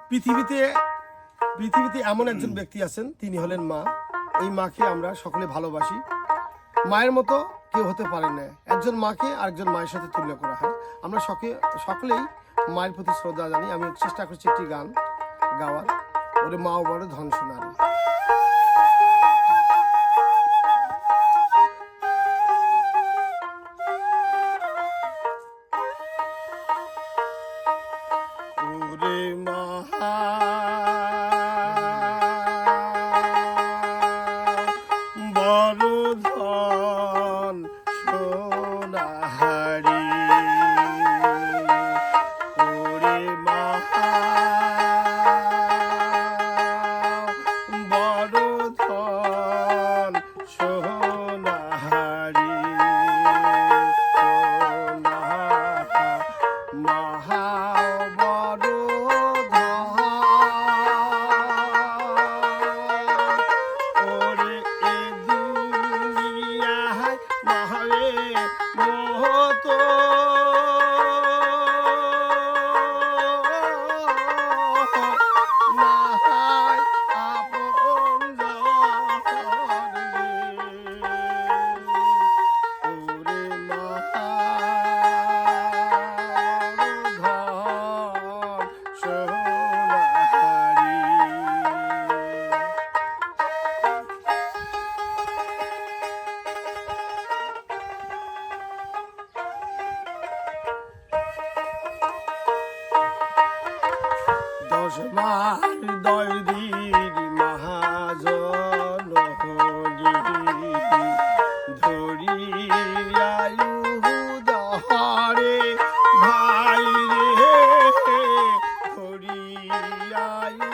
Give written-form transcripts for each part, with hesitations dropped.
পৃথিবীতে পৃথিবীতে এমন একজন ব্যক্তি আছেন, তিনি হলেন মা। এই মাকে আমরা সকলে ভালোবাসি। মায়ের মতো কেউ হতে পারে না। একজন মাকে আরেকজন মায়ের সাথে তুলনা করা হয়। আমরা সকলেই মায়ের প্রতি শ্রদ্ধা জানি। আমি চেষ্টা করছি একটি গান গাওয়ার, ওরে মাও বড় ধন সোনারি। ওরে মা বড় ধন সোনারি, ওরে মা বড় ধন সোনারি, মহা বড় ওরে এ দুনিয়ায় মহারে মহতো মাহায় আপন ওরে মহা দশ মাস দয়দির মহাজন ধরি আয়ু দহরে ভাই রে, ধরি আয়ু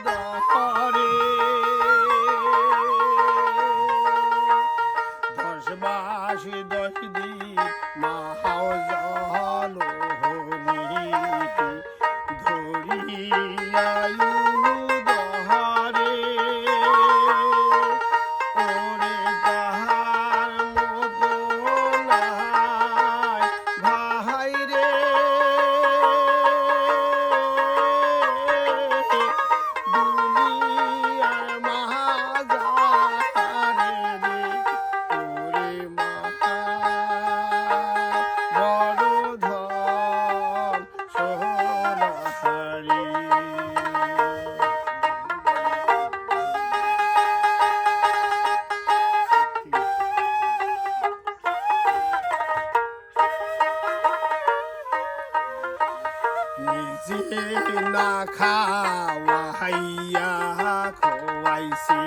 দহরে 10 মাস 10 দিন মহাজন ধরি আয়ু দহরে, ওরে তাহার মতো নাই ভাই রে, দুনিয়ার মাঝারে রে, ওরে মহা বড় ধন সোনারি। নিজে না খাওয়াইয়া খোয়াইছে